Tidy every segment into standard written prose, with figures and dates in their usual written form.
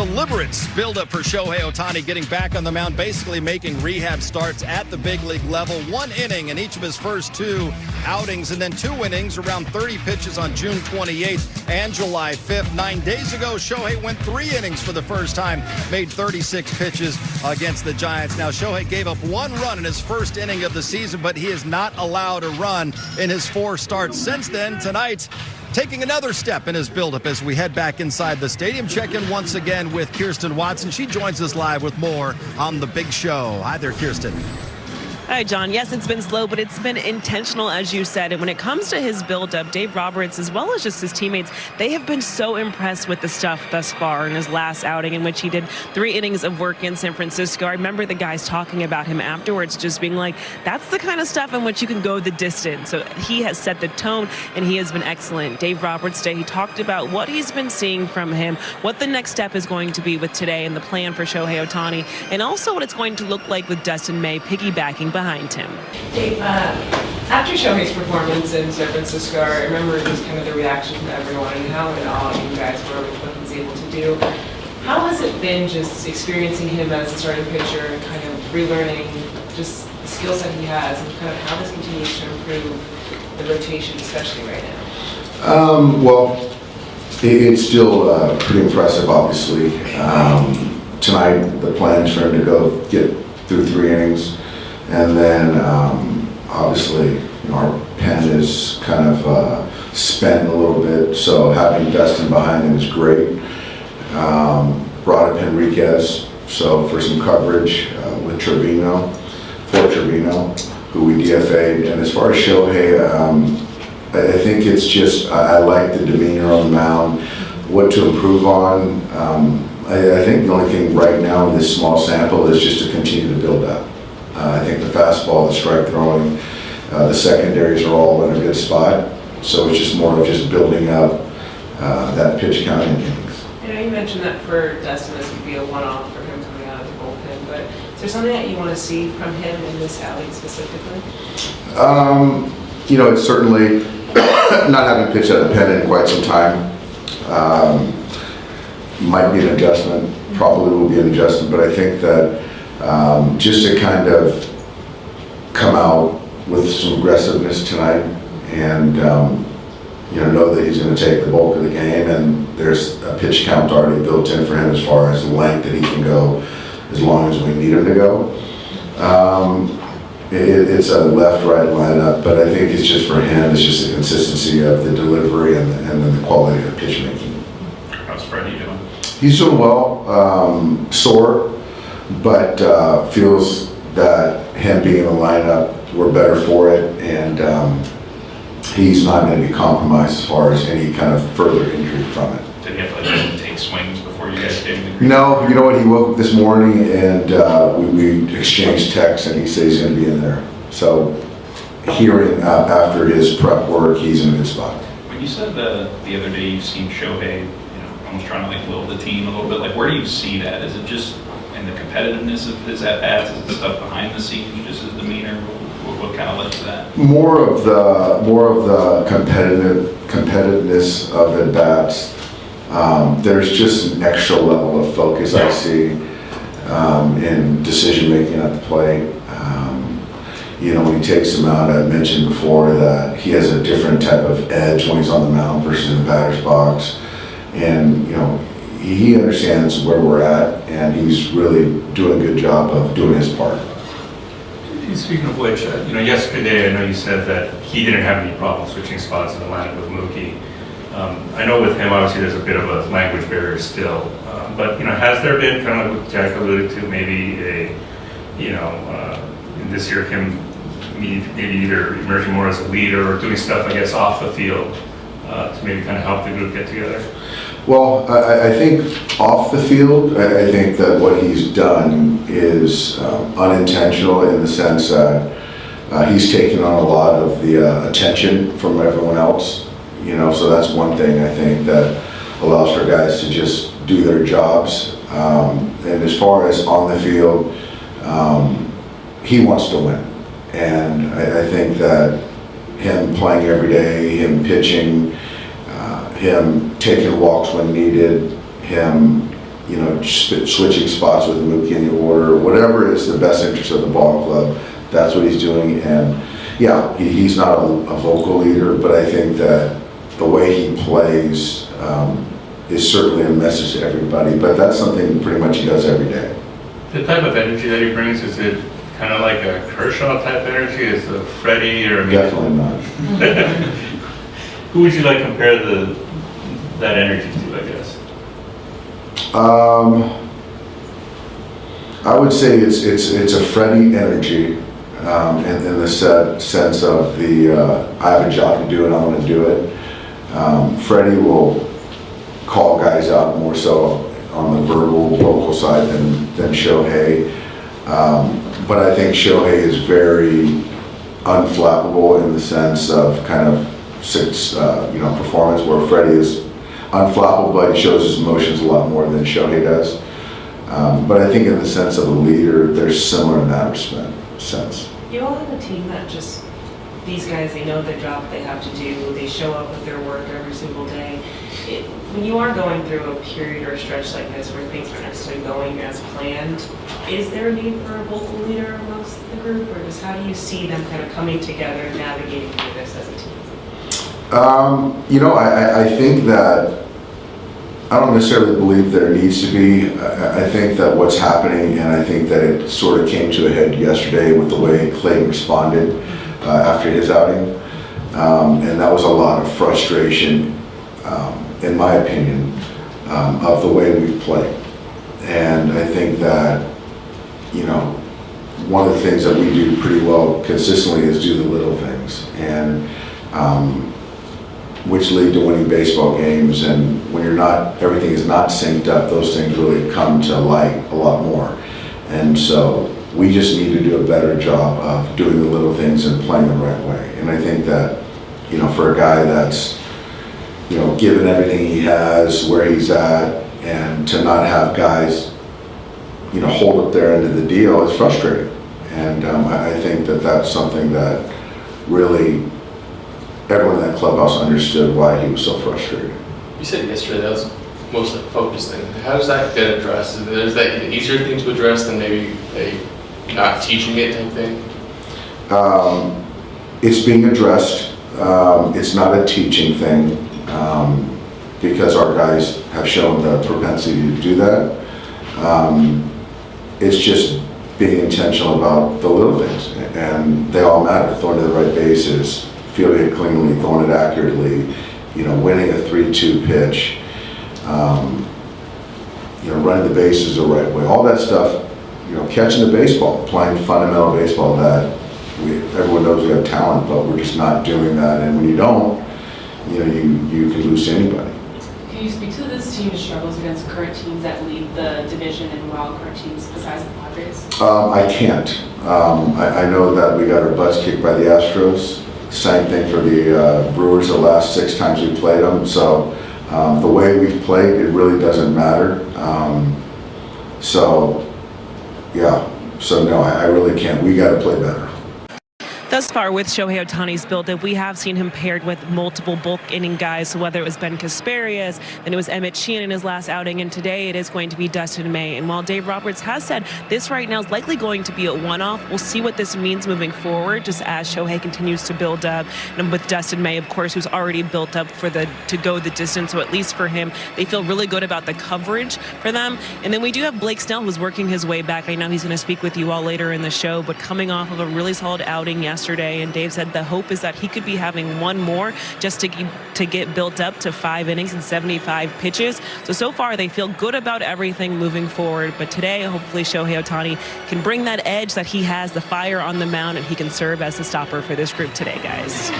deliberate buildup for Shohei Ohtani getting back on the mound, basically making rehab starts at the big league level. 1 inning in each of his first 2 outings, and then 2 innings, around 30 pitches on June 28th and July 5th. 9 days ago, Shohei went 3 innings for the first time, made 36 pitches against the Giants. Now, Shohei gave up 1 run in his first inning of the season, but he is not allowed a run in his 4 starts since then. Tonight, taking another step in his buildup as we head back inside the stadium. Check in once again with Kirsten Watson. She joins us live with more on The Big Show. Hi there, Kirsten. Hi, John. Yes, it's been slow, but it's been intentional, as you said. And when it comes to his buildup, Dave Roberts, as well as just his teammates, they have been so impressed with the stuff thus far in his last outing, in which he did 3 innings of work in San Francisco. I remember the guys talking about him afterwards, just being like, that's the kind of stuff in which you can go the distance. So he has set the tone, and he has been excellent. Dave Roberts today, he talked about what he's been seeing from him, what the next step is going to be with today, and the plan for Shohei Ohtani, and also what it's going to look like with Dustin May piggybacking behind him. Dave, after Shohei's performance in San Francisco, I remember just kind of the reaction from everyone and how in awe you guys were with what he's able to do. How has it been just experiencing him as a starting pitcher and kind of relearning just the skill set he has and kind of how this continues to improve the rotation, especially right now? Well, it's still pretty impressive, obviously. Tonight, the plan is for him to go get through 3 innings. And then, obviously, our pen is kind of spent a little bit, so having Dustin behind him is great. Brought up Henriquez, so for some coverage with Trevino, who we DFA'd. And as far as Shohei, I think it's just, I like the demeanor on the mound, what to improve on. I think the only thing right now in this small sample is just to continue to build up. I think the fastball, the strike throwing, the secondaries are all in a good spot. So it's just more of just building up that pitch count in innings. I know you mentioned that for Dustin, this would be a one-off for him coming out of the bullpen, but is there something that you want to see from him in this outing specifically? It's certainly not having pitched at the pen in quite some time. Might be an adjustment, probably will be an adjustment, but I think that just to kind of come out with some aggressiveness tonight and know that he's going to take the bulk of the game, and there's a pitch count already built in for him as far as the length that he can go as long as we need him to go. It's a left-right lineup, but I think it's just for him, it's just the consistency of the delivery and then the quality of the pitch making. How's Freddie doing? He's doing well, sore, but feels that him being in the lineup, we're better for it, and he's not going to be compromised as far as any kind of further injury from it. Did he have to take swings before you guys came in? No, you know what, he woke up this morning and we exchanged texts and he said he's going to be in there. So hearing after his prep work, he's in a good spot. When you said the other day you've seen Shohei, almost trying to will the team a little bit, like where do you see that? Is it just in the competitiveness of his at-bats? Is it stuff behind the scenes, just his demeanor? What kind of led to that? More of the competitiveness of at-bats. There's just an extra level of focus I see in decision-making at the plate. When he takes them out, I mentioned before that he has a different type of edge when he's on the mound versus in the batter's box. And, he understands where we're at, and he's really doing a good job of doing his part. Speaking of which, yesterday I know you said that he didn't have any problem switching spots in the lineup with Mookie. I know with him, obviously, there's a bit of a language barrier still. But has there been, kind of like what Jack alluded to, maybe this year him maybe either emerging more as a leader or doing stuff, I guess, off the field to maybe kind of help the group get together? Well, I think off the field, I think that what he's done is unintentional in the sense that he's taken on a lot of the attention from everyone else. So that's one thing I think that allows for guys to just do their jobs. And as far as on the field, he wants to win. And I think that him playing every day, him pitching, him taking walks when needed, him switching spots with Mookie in the order, whatever is the best interest of the ball club, that's what he's doing. And yeah, he's not a vocal leader, but I think that the way he plays is certainly a message to everybody. But that's something pretty much he does every day. The type of energy that he brings, is it kind of like a Kershaw type energy? Is it Freddie or? Definitely not. Who would you like compare that energy to, I guess? I would say it's a Freddie energy in the sense of I have a job to do and I want to do it. Freddie will call guys out more so on the vocal side than Shohei. But I think Shohei is very unflappable in the sense of kind of performance, where Freddie is unflappable, but he shows his emotions a lot more than Shohei does. But I think in the sense of a leader, they're similar in that sense. You all have a team that just, these guys, they know the job they have to do. They show up with their work every single day. When you are going through a period or a stretch like this where things aren't necessarily going as planned, is there a need for a vocal leader amongst the group, or just how do you see them kind of coming together and navigating through this as a team? I think that I don't necessarily believe there needs to be. I think that what's happening, and I think that it sort of came to a head yesterday with the way Clayton responded after his outing, and that was a lot of frustration, in my opinion, of the way we've played. And I think that, one of the things that we do pretty well consistently is do the little things, and which lead to winning baseball games. And when everything is not synced up, those things really come to light a lot more. And so we just need to do a better job of doing the little things and playing the right way. And I think that, for a guy that's, given everything he has, where he's at, and to not have guys, hold up their end of the deal is frustrating. And I think that that's something that really everyone in that clubhouse understood why he was so frustrated. You said yesterday that was most like a focus thing. How does that get addressed? Is that an easier thing to address than maybe a not teaching it type thing? It's being addressed. It's not a teaching thing because our guys have shown the propensity to do that. It's just being intentional about the little things, and they all matter. Throwing to the right bases, fielding it cleanly, throwing it accurately, winning a 3-2 pitch, running the bases the right way, all that stuff, catching the baseball, playing fundamental baseball that everyone knows we have talent, but we're just not doing that. And when you don't, you can lose to anybody. Can you speak to this team's struggles against current teams that lead the division and wildcard teams besides the Padres? I can't. I know that we got our butts kicked by the Astros. Same thing for the Brewers the last 6 times we played them. So the way we've played, it really doesn't matter. So no, I really can't. We got to play better. Thus far with Shohei Ohtani's build-up, we have seen him paired with multiple bulk inning guys. So whether it was Ben Kasparias, then it was Emmett Sheehan in his last outing, and today it is going to be Dustin May. And while Dave Roberts has said this right now is likely going to be a one-off, we'll see what this means moving forward, just as Shohei continues to build up. And with Dustin May, of course, who's already built up to go the distance. So at least for him, they feel really good about the coverage for them. And then we do have Blake Snell, who's working his way back. I know he's going to speak with you all later in the show, but coming off of a really solid outing yesterday, and Dave said the hope is that he could be having one more just to get built up to 5 innings and 75 pitches. So far they feel good about everything moving forward, but today hopefully Shohei Ohtani can bring that edge that he has, the fire on the mound, and he can serve as the stopper for this group today, guys.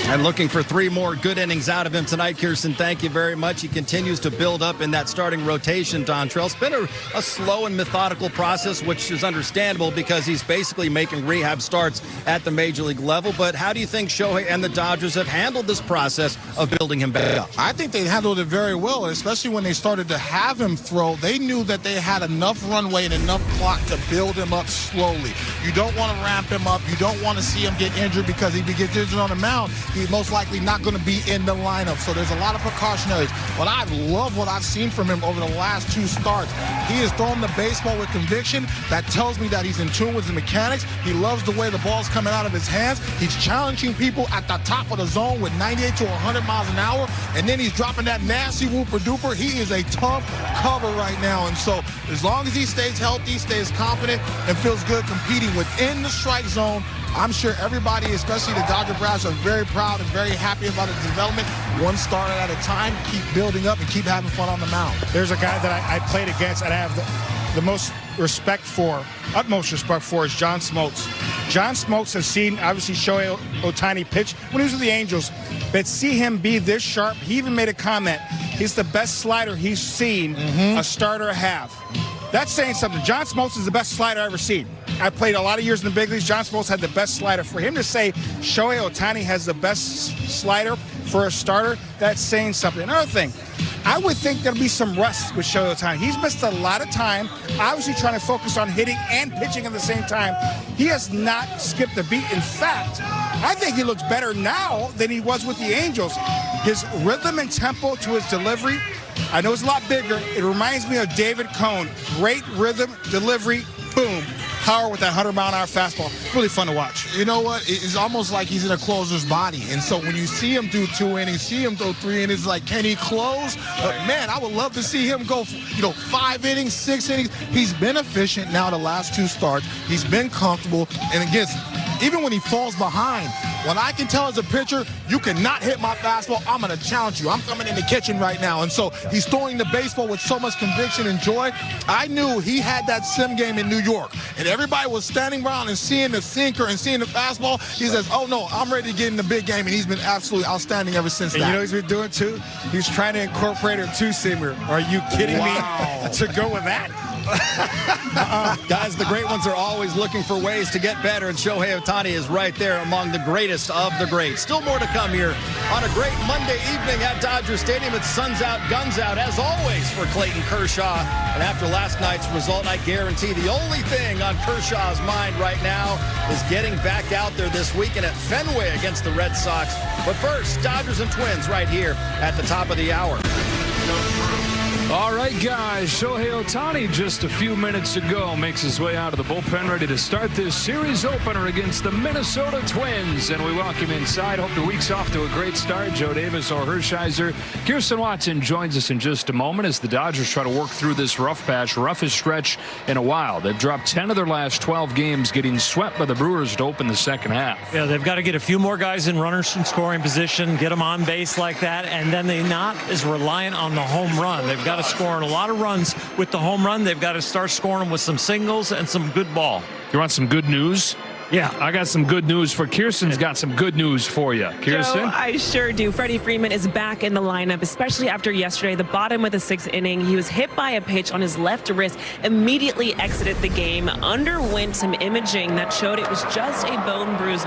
And looking for 3 more good innings out of him tonight, Kirsten. Thank you very much. He continues to build up in that starting rotation, Dontrell. It's been a slow and methodical process, which is understandable because he's basically making rehab starts at the major league level. But how do you think Shohei and the Dodgers have handled this process of building him back up? I think they handled it very well, especially when they started to have him throw. They knew that they had enough runway and enough clock to build him up slowly. You don't want to ramp him up. You don't want to see him get injured, because if he gets injured on the mound, he's most likely not going to be in the lineup. So there's a lot of precautionaries. But I love what I've seen from him over the last 2 starts. He is throwing the baseball with conviction. That tells me that he's in tune with his mechanics. He loves the way the ball's coming out of his hands. He's challenging people at the top of the zone with 98 to 100 miles an hour. And then he's dropping that nasty whooper duper. He is a tough cover right now. And so as long as he stays healthy, stays confident, and feels good competing within the strike zone, I'm sure everybody, especially the Dodger Brass, are very proud and very happy about his development. 1 starter at a time, keep building up and keep having fun on the mound. There's a guy that I played against and I have the most respect for, utmost respect for, is John Smoltz. John Smoltz has seen, obviously, Shohei Ohtani pitch when he was with the Angels, but see him be this sharp. He even made a comment. He's the best slider he's seen a starter have. That's saying something. John Smoltz is the best slider I've ever seen. I played a lot of years in the big leagues. John Smoltz had the best slider. For him to say Shohei Ohtani has the best slider for a starter, that's saying something. Another thing, I would think there'll be some rust with Shohei Ohtani. He's missed a lot of time, obviously trying to focus on hitting and pitching at the same time. He has not skipped a beat. In fact, I think he looks better now than he was with the Angels. His rhythm and tempo to his delivery, I know it's a lot bigger. It reminds me of David Cone. Great rhythm, delivery, boom. Power with that 100-mile-an-hour fastball. Really fun to watch. You know what? It's almost like he's in a closer's body. And so when you see him do 2 innings, see him throw 3 innings, like, can he close? But, man, I would love to see him go, 5 innings, 6 innings. He's been efficient now the last 2 starts. He's been comfortable. And again, even when he falls behind, what I can tell as a pitcher, you cannot hit my fastball. I'm going to challenge you. I'm coming in the kitchen right now. And so he's throwing the baseball with so much conviction and joy. I knew he had that sim game in New York. And everybody was standing around and seeing the sinker and seeing the fastball. He says, oh, no, I'm ready to get in the big game. And he's been absolutely outstanding ever since that. You know what he's been doing, too? He's trying to incorporate a 2-seamer. Are you kidding me to go with that? Guys, the great ones are always looking for ways to get better, and Shohei Ohtani is right there among the greatest of the greats. Still more to come here on a great Monday evening at Dodger Stadium. It's suns out, guns out, as always, for Clayton Kershaw. And after last night's result, I guarantee the only thing on Kershaw's mind right now is getting back out there this weekend at Fenway against the Red Sox. But first, Dodgers and Twins right here at the top of the hour. All right, guys, Shohei Ohtani just a few minutes ago makes his way out of the bullpen, ready to start this series opener against the Minnesota Twins. And we welcome inside. Hope the week's off to a great start. Joe Davis or Hershiser. Kirsten Watson joins us in just a moment as the Dodgers try to work through this rough patch, roughest stretch in a while. They've dropped 10 of their last 12 games, getting swept by the Brewers to open the second half. Yeah, they've got to get a few more guys in runners in scoring position, get them on base like that, and then they're not as reliant on the home run. They've got to scoring a lot of runs with the home run. They've got to start scoring them with some singles and some good ball. You want some good news? Yeah, I got some good news for Kirsten's got some good news for you. Kirsten? Joe, I sure do. Freddie Freeman is back in the lineup, especially after yesterday, the bottom of the 6th inning. He was hit by a pitch on his left wrist, immediately exited the game, underwent some imaging that showed it was just a bone bruise,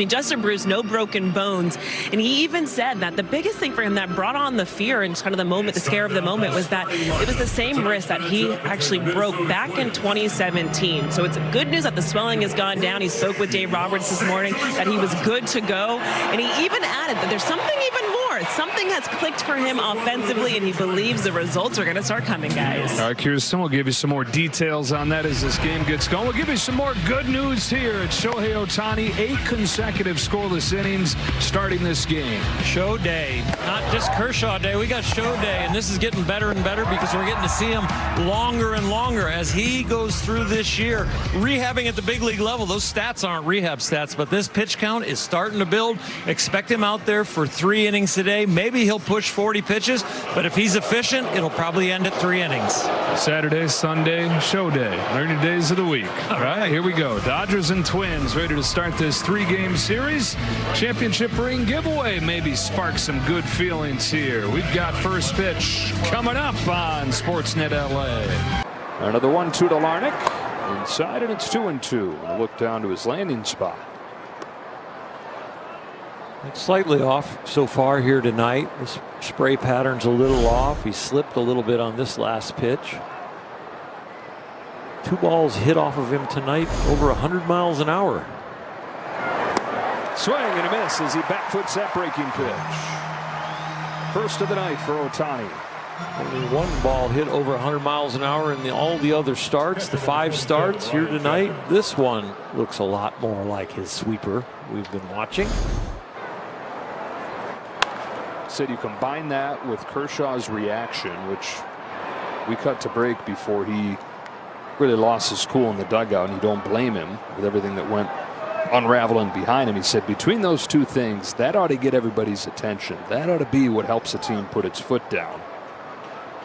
just a bruise, no broken bones. And he even said that the biggest thing for him that brought on the fear and kind of the moment, the scare of the moment, was that it was the same wrist that he actually broke back in 2017. So it's good news that the swelling is gone down. He spoke with Dave Roberts this morning that he was good to go, and he even added that there's something even more. Something has clicked for him offensively, and he believes the results are going to start coming, guys. All right, Kirsten, we'll give you some more details on that as this game gets going. We'll give you some more good news here at Shohei Ohtani. 8 consecutive scoreless innings starting this game. Show day, not just Kershaw day. We got show day, and this is getting better and better because we're getting to see him longer and longer as he goes through this year. Rehabbing at the big league level, those stats aren't rehab stats, but this pitch count is starting to build. Expect him out there for 3 innings today. Maybe he'll push 40 pitches, but if he's efficient, it'll probably end at 3 innings. Saturday, Sunday, show day. 30 days of the week. All right, here we go. Dodgers and Twins ready to start this 3-game series. Championship ring giveaway maybe spark some good feelings here. We've got first pitch coming up on Sportsnet LA. Another 1-2 to Larnach. Inside, and it's 2-2. And a look down to his landing spot. It's slightly off so far here tonight. This spray pattern's a little off. He slipped a little bit on this last pitch. 2 balls hit off of him tonight over 100 miles an hour. Swing and a miss as he backfoots that breaking pitch. First of the night for Ohtani. Only one ball hit over 100 miles an hour in all the other starts, the 5 starts here tonight. This one looks a lot more like his sweeper we've been watching. Said you combine that with Kershaw's reaction, which we cut to break before he really lost his cool in the dugout, and you don't blame him with everything that went unraveling behind him. He said between those two things, that ought to get everybody's attention. That ought to be what helps a team put its foot down.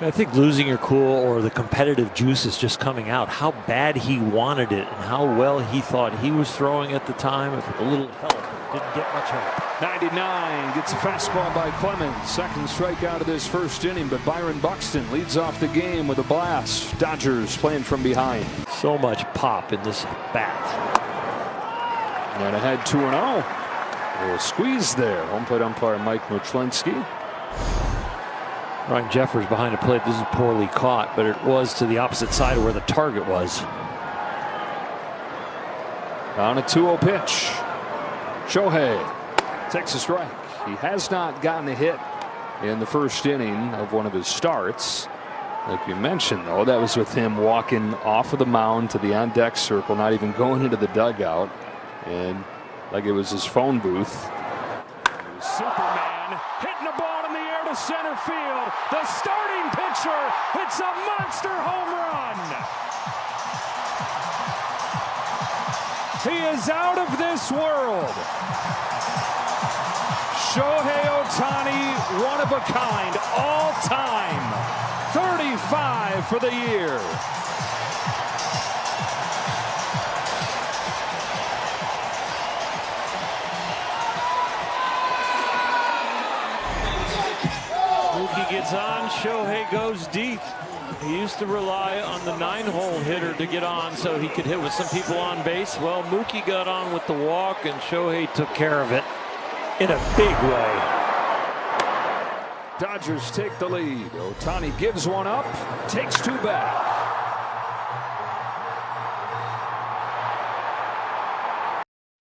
I think losing your cool or the competitive juice is just coming out. How bad he wanted it and how well he thought he was throwing at the time. With a little help, didn't get much help. 99 gets a fastball by Clemens. Second strikeout of this first inning, but Byron Buxton leads off the game with a blast. Dodgers playing from behind. So much pop in this bat. And ahead 2-0. A little squeeze there. Home plate umpire Mike Muchlinski. Ryan Jeffers behind the plate. This is poorly caught, but it was to the opposite side of where the target was. On a 2-0 pitch. Shohei takes a strike. He has not gotten a hit in the first inning of one of his starts. Like you mentioned, though, that was with him walking off of the mound to the on-deck circle, not even going into the dugout. And like it was his phone booth. Superman hitting the ball in the air to center field. The starting pitcher hits a monster home run. He is out of this world. Shohei Ohtani, one of a kind, all time. 35 for the year. Mookie gets on, Shohei goes deep. He used to rely on the 9-hole hitter to get on so he could hit with some people on base. Well, Mookie got on with the walk and Shohei took care of it in a big way. Dodgers take the lead. Ohtani gives one up, takes 2 back.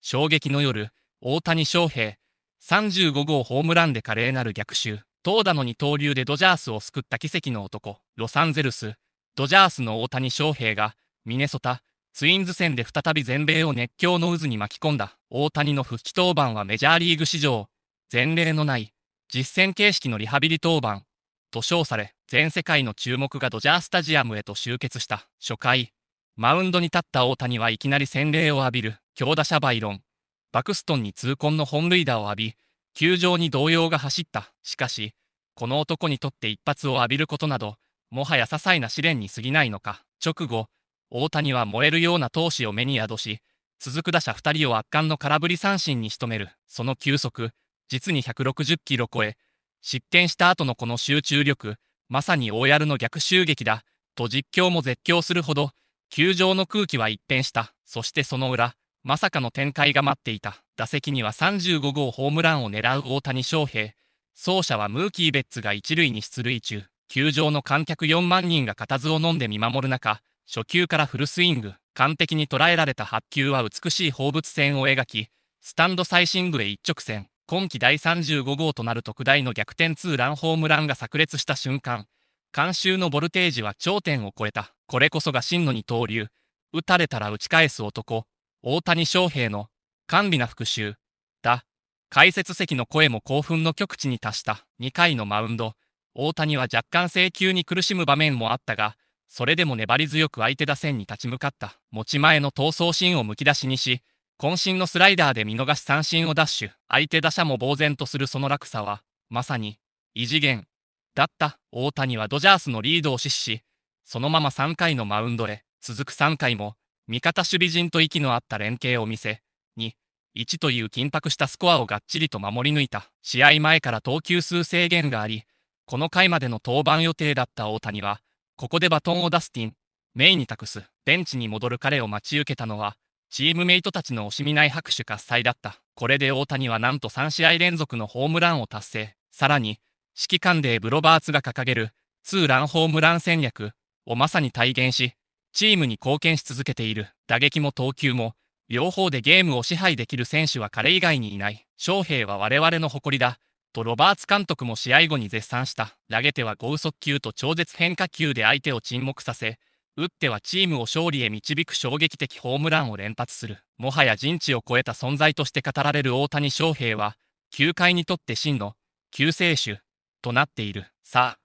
「衝撃の夜、大谷翔平、35号ホームランで華麗なる逆襲。投打の二刀流でドジャースを救った奇跡の男、ロサンゼルス、ドジャースの大谷翔平が、ミネソタ、ツインズ戦で再び全米を熱狂の渦に巻き込んだ。大谷の復帰登板はメジャーリーグ史上、前例のない実戦形式のリハビリ登板と称され、全世界の注目がドジャースタジアムへと集結した。初回、マウンドに立った大谷はいきなり洗礼を浴びる強打者バイロン、バクストンに痛恨の本塁打を浴び、球場に動揺が走った。しかし、この男にとって一発を浴びることなど、もはや些細な試練に過ぎないのか。直後、大谷は燃えるような闘志を目に宿し、続く打者2人を圧巻の空振り三振に仕留める。その球速、実に160キロ超え、失点した後のこの集中力、まさに大槍の逆襲撃だ、と実況も絶叫するほど、球場の空気は一変した。そしてその裏、まさかの展開が待っていた。打席には35号ホームランを狙う大谷翔平。走者はムーキー・ベッツが一塁に出塁中。球場の観客4万人が固唾を飲んで見守る中、初球からフルスイング。完璧に捉えられた8球は美しい放物線を描き、スタンド最深部へ一直線。今季第35号となる特大の逆転ツーランホームランが炸裂した瞬間、観衆のボルテージは頂点を超えた。これこそが真の二刀流。打たれたら打ち返す男。大谷翔平の甘美な復讐だ。解説席の声も興奮の極致に達した。2回のマウンド、大谷は若干制球に苦しむ場面もあったが、それでも粘り強く相手打線に立ち向かった。持ち前の闘争心をむき出しにし、渾身のスライダーで見逃し三振をダッシュ。相手打者も呆然とするその落差は、まさに異次元だった。大谷はドジャースのリードを死守し、そのまま3回のマウンドへ。続く3回も、味方守備陣と息の合った連携を見せ、2-1という緊迫したスコアをがっちりと守り抜いた。試合前から投球数制限があり、この回までの登板予定だった大谷は、ここでバトンをダスティン・メイに託す。ベンチに戻る彼を待ち受けたのは、チームメイトたちの惜しみない拍手喝采だった。これで大谷はなんと3試合連続のホームランを達成。さらに、指揮官でブロバーツが掲げる、ツーランホームラン戦略をまさに体現し、チームに貢献し続けている。打撃も投球も、両方でゲームを支配できる選手は彼以外にいない。翔平は我々の誇りだ。とロバーツ監督も試合後に絶賛した。投げては剛速球と超絶変化球で相手を沈黙させ、打ってはチームを勝利へ導く衝撃的ホームランを連発する。もはや人知を超えた存在として語られる大谷翔平は、球界にとって真の救世主となっている。さあ、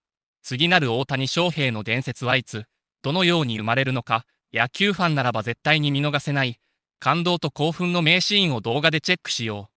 次なる大谷翔平の伝説はいつ、どのように生まれるのか、野球ファンならば絶対に見逃せない、感動と興奮の名シーンを動画でチェックしよう。